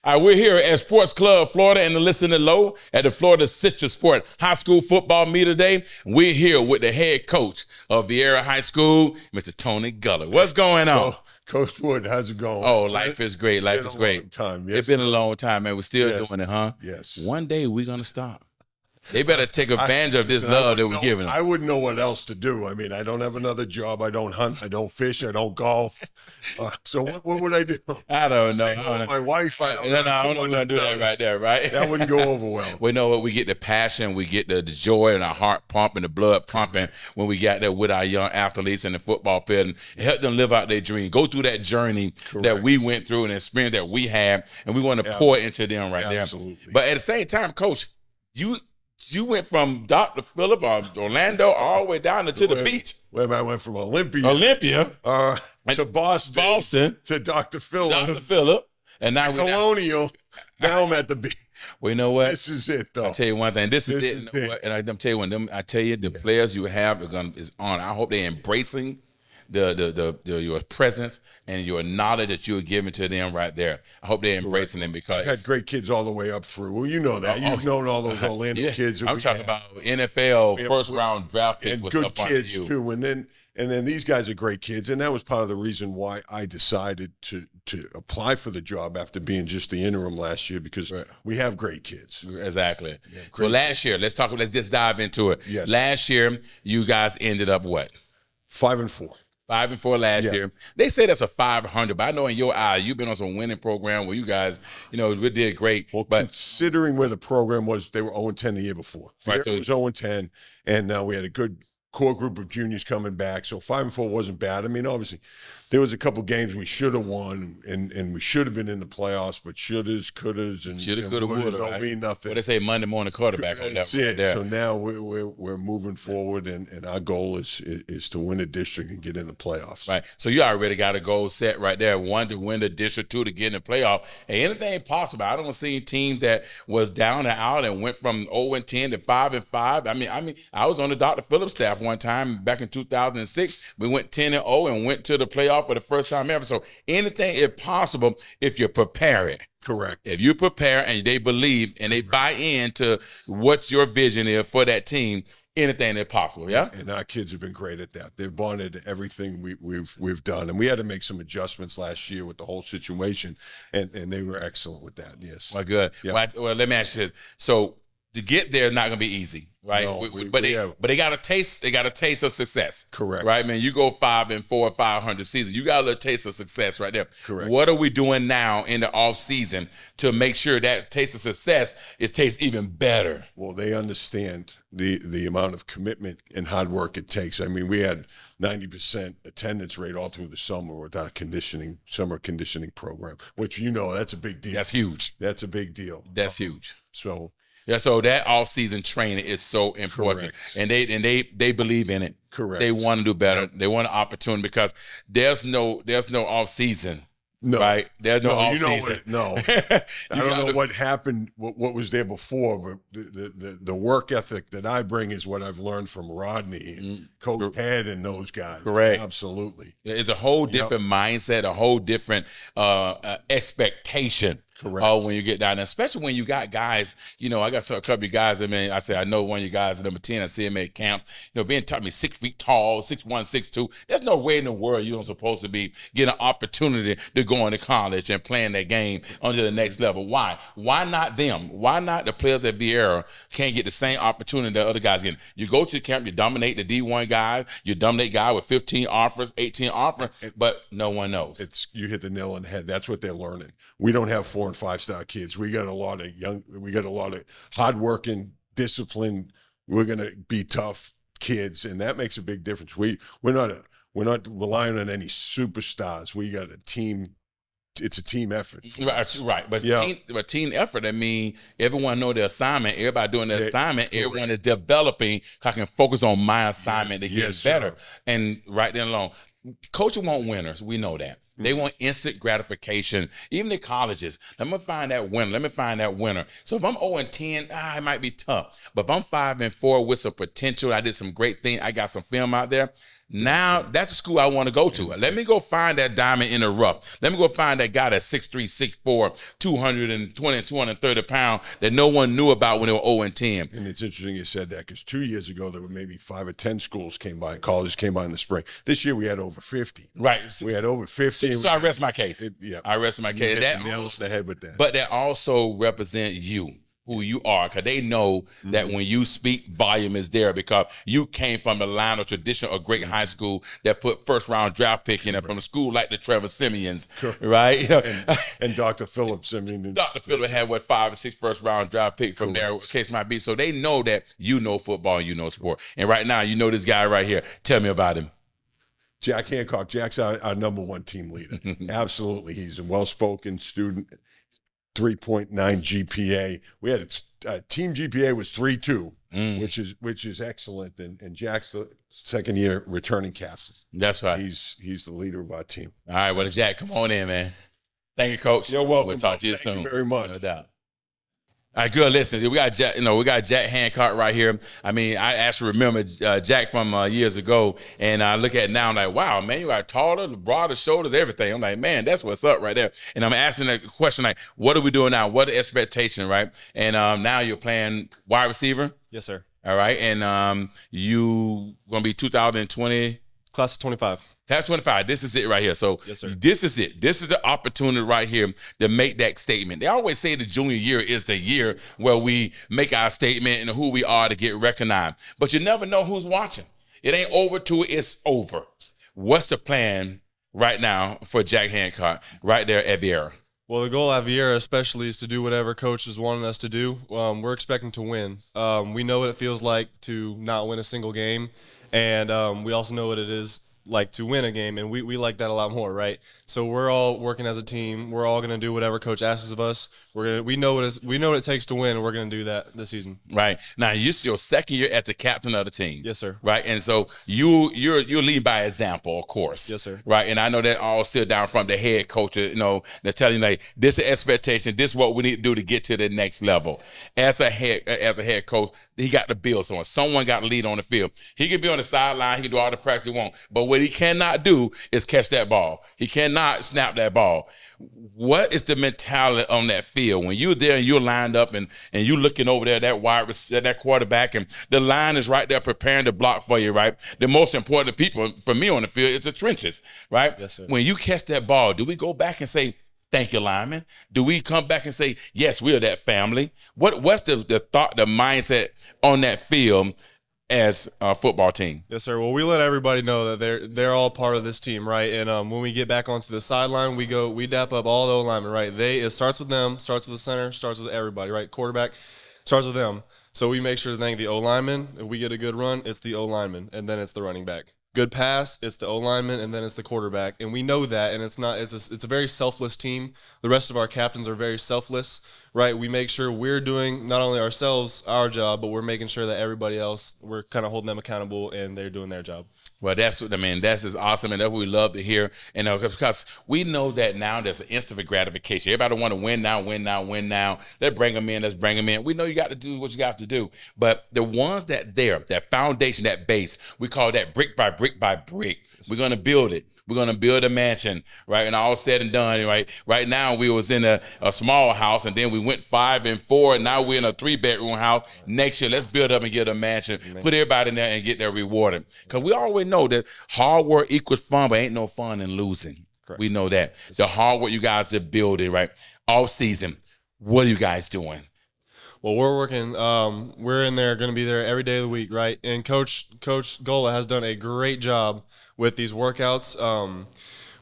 All right, we're here at Sports Club Florida in the Listening Low at the Florida Citrus Sport High School football meet today. We're here with the head coach of Viera High School, Mr. Tony Guller. What's going on? Coach Wood, how's it going? Oh, life is great. Life is great. It's been a long time, man. We're still doing it, huh? Yes. One day we're going to stop. They better take advantage of this love that we're giving them. I wouldn't know what else to do. I mean, I don't have another job. I don't hunt. I don't fish. I don't golf. So what would I do? I don't know. My wife. I don't know how to do that right there, right? That wouldn't go over well. We know what we get the passion, we get the joy and our heart pumping, the blood pumping when we got there with our young athletes in the football field and help them live out their dream. Go through that journey that we went through and the experience that we had, and we want to pour into them right there. But at the same time, Coach, you went from Dr. Phillip or Orlando all the way down to the beach. Well, I went from Olympia to Boston to Dr. Phillip. And now Colonial. Now I'm at the beach. Well, you know what? This is it, though. I'll tell you one thing. This is it. And I'm tell you one. I tell you, the players you have is on. I hope they're embracing your presence and your knowledge that you're giving to them right there. I hope they're embracing them because I've had great kids all the way up through. Well, you know that. You've known all those Orlando kids. I'm talking about NFL first round draft pick and good kids too. And then these guys are great kids, and that was part of the reason why I decided to apply for the job after being just the interim last year, because we have great kids. Exactly. So last year, let's just dive into it. Yes. Last year, you guys ended up what? 5-4. 5-4 last year. They say that's a 500, but I know in your eye, you've been on some winning program where you guys, we did great. Well, but considering where the program was, they were 0-10 the year before. Right, so it was 0-10, and now we had a good core group of juniors coming back. So 5-4 wasn't bad. I mean, obviously, there was a couple games we should have won, and we should have been in the playoffs, but shouldas, couldas, and shoulda, coulda, woulda, don't mean nothing. What they say, Monday morning quarterback. That's it. So now we're moving forward, and our goal is to win the district and get in the playoffs. Right. So you already got a goal set right there. 1, to win the district, 2, to get in the playoff. Hey, anything possible. I don't see teams that was down and out and went from 0-10 to 5-5. I mean, I was on the Dr. Phillips staff one time back in 2006. We went 10-0 and went to the playoff for the first time ever. So anything is possible if you're prepared. Correct. If you prepare and they believe and they buy into what your vision is for that team, anything is possible. Yeah. And our kids have been great at that. They've bonded to everything we've done, and we had to make some adjustments last year with the whole situation, and they were excellent with that. Yes. Well, good. Yeah. Well, let me ask you this. So to get there is not going to be easy, right? No, but they got a taste. They got a taste of success. Correct. Right, man. You go 5-4, 500 seasons. You got a little taste of success right there. Correct. What are we doing now in the off season to make sure that taste of success tastes even better? Well, they understand the amount of commitment and hard work it takes. I mean, we had 90% attendance rate all through the summer with our summer conditioning program, which that's a big deal. That's huge. That's a big deal. That's huge. So. Yeah, so that off-season training is so important, and they believe in it. Correct. They want to do better. Yep. They want an opportunity because there's no off-season. No. Right? There's no off-season. I don't know what happened, what was there before, but the work ethic that I bring is what I've learned from Rodney and Coach Head and those guys. Correct. Absolutely. It's a whole different mindset, a whole different expectation. Correct. When you get down there, especially when you got guys, I got a couple of guys. I mean, I know one of you guys at number 10. I see him at camp. Being taught me 6 feet tall, 6'1", 6'2". There's no way in the world you don't supposed to be getting an opportunity to go into college and playing that game onto the next level. Why? Why not them? Why not the players at Viera can't get the same opportunity that other guys get? You go to the camp, you dominate the D1 guys, you dominate guys with 15 offers, 18 offers, but no one knows. You hit the nail on the head. That's what they're learning. We don't have 4- and 5-star kids. We got a lot of hardworking, disciplined. We're gonna be tough kids, and that makes a big difference. We're not relying on any superstars. We got a team. It's a team effort. Right. But team effort, I mean, everyone know their assignment. Everybody doing their assignment. Everyone is developing. I can focus on my assignment to get better. And right then along, coaching want winners. We know that. They want instant gratification. Even the colleges, let me find that winner. Let me find that winner. So if I'm 0-10, it might be tough. But if I'm 5-4 with some potential, I did some great things, I got some film out there, now that's the school I want to go to. Let me go find that diamond in the rough. Let me go find that guy that's 6'3", 6'4", 220, 230 pounds that no one knew about when they were 0-10. And it's interesting you said that, because 2 years ago there were maybe 5 or 10 schools came by, colleges came by in the spring. This year we had over 50. Right. We had over 50. So I rest my case. I rest my case. That nails the head with that. But that also represent you, who you are, because they know that when you speak, volume is there, because you came from the line of tradition of great high school that put first-round draft pick in it from a school like the Trevor Simeons, right? And Dr. Phillips, I mean. Dr. Phillips had, 5 or 6 first-round draft pick from there, case might be. So they know that you know football and you know sport. And right now, you know this guy right here. Tell me about him. Jack Hancock. Jack's our #1 team leader. Absolutely. He's a well-spoken student. 3.9 GPA. We had a team GPA was 3.2, which is excellent. And Jack's the second year returning captain. That's right. He's the leader of our team. All right, well, Jack, come on in, man. Thank you, Coach. You're welcome. We'll talk to you soon. Thank you very much. No doubt. All right, good. Listen, we got Jack. We got Jack Hancock right here. I mean, I actually remember Jack from years ago, and I look at it now. I'm like, wow, man, you got taller, broader shoulders, everything. I'm like, man, that's what's up right there. And I'm asking a question like, what are we doing now? What the expectation, right? And now you're playing wide receiver. Yes, sir. All right, and you gonna be 2020 class of 25. Class 25, this is it right here. So yes, sir. This is it. This is the opportunity right here to make that statement. They always say the junior year is the year where we make our statement and who we are to get recognized. But you never know who's watching. It ain't over till it's over. What's the plan right now for Jack Hancock right there at Viera? Well, the goal at Viera especially is to do whatever coach is wanting us to do. We're expecting to win. We know what it feels like to not win a single game, and we also know what it is like to win a game, and we like that a lot more, right? So we're all working as a team. We're all gonna do whatever coach asks of us. We know what it takes to win, and we're gonna do that this season. Right. Now you're your second year as the captain of the team. Yes, sir. Right. And so you're leading by example, of course. Yes, sir. Right. And I know that all still down from the head coach, they're telling you like this is expectation, this is what we need to do to get to the next level. As a head coach, he got to build someone. Someone got to lead on the field. He can be on the sideline, he can do all the practice he wants, but what he cannot do is catch that ball. He cannot snap that ball. What is the mentality on that field when you're there and you're lined up and you're looking over there, that quarterback, and the line is right there preparing to block for you, right? The most important people for me on the field is the trenches, right? Yes, sir. When you catch that ball, do we go back and say, thank you, lineman? Do we come back and say, yes, we're that family? What's the thought, the mindset on that field as a football team? Yes, sir. Well, we let everybody know that they're all part of this team, right? And when we get back onto the sideline, we dap up all the O-linemen, right? It starts with them, starts with the center, starts with everybody, right? Quarterback starts with them. So we make sure to thank the O-lineman. If we get a good run, it's the O-lineman, and then it's the running back. Good pass, it's the O-lineman, and then it's the quarterback. And we know that, and it's a very selfless team. The rest of our captains are very selfless, right? We make sure we're doing not only ourselves, our job, but we're making sure that everybody else, we're kind of holding them accountable, and they're doing their job. Well, that's just awesome, and that's what we love to hear. And because we know that now there's an instant gratification. Everybody want to win now, win now, win now. Let's bring them in. Let's bring them in. We know you got to do what you got to do. But the ones that foundation, that base, we call that brick by brick by brick. We're going to build it. We're going to build a mansion, right? And all said and done, right? Right now, we was in a small house, and then we went 5 and 4, and now we're in a 3-bedroom house. Next year, let's build up and get a mansion, put everybody in there and get that rewarded. Because we always know that hard work equals fun, but ain't no fun in losing. Correct. We know that. The hard work you guys are building, right? All season, what are you guys doing? Well, we're working. We're in there, going to be there every day of the week, right? And Coach Gola has done a great job with these workouts.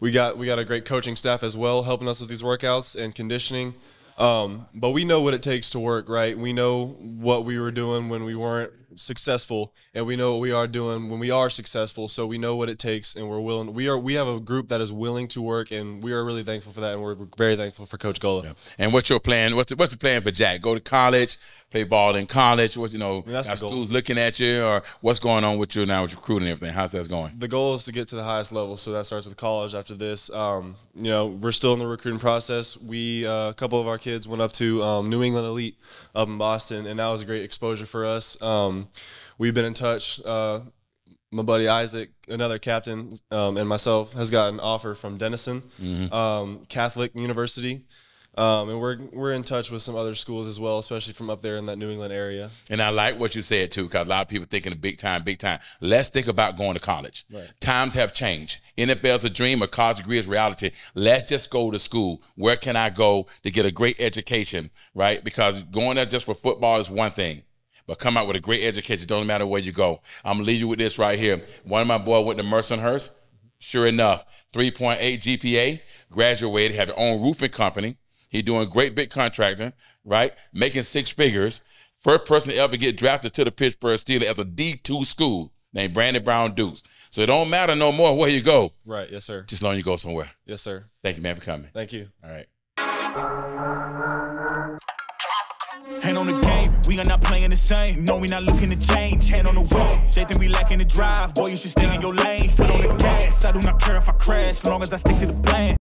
We got a great coaching staff as well, helping us with these workouts and conditioning. But we know what it takes to work, right? We know what we were doing when we weren't successful, and we know what we are doing when we are successful. So we know what it takes, and we're willing. We have a group that is willing to work, and we are really thankful for that, and we're very thankful for Coach Gola. Yeah. And what's your plan? What's the plan for Jack? Go to college, play ball in college. What that's the schools goal. looking at you, or what's going on with you now with recruiting and everything? How's that going? The goal is to get to the highest level, so that starts with college. After this, we're still in the recruiting process. We a couple of our kids went up to New England Elite up in Boston, and that was a great exposure for us. We've been in touch. My buddy Isaac, another captain, and myself has got an offer from Denison Catholic University. And we're in touch with some other schools as well, especially from up there in that New England area. And I like what you said too, because a lot of people thinking of big time, big time. Let's think about going to college. Right. Times have changed. NFL's a dream, a college degree is reality. Let's just go to school. Where can I go to get a great education, right? Because going there just for football is one thing, but come out with a great education. Don't matter where you go. I'm gonna leave you with this right here. One of my boys went to Mercenhurst. Sure enough, 3.8 GPA, graduated, had their own roofing company. He's doing great big contracting, right? Making 6 figures. First person to ever get drafted to the Pittsburgh Steelers as a D2 school named Brandon Brown Dukes. So it don't matter no more where you go. Right, yes, sir. Just as long as you go somewhere. Yes, sir. Thank you, man, for coming. Thank you. All right. Hand on the game, we are not playing the same. No, we not looking to change. Hand on the wheel, they think we lacking the drive. Boy, you should stay in your lane. Foot on the gas, I do not care if I crash, as long as I stick to the plan.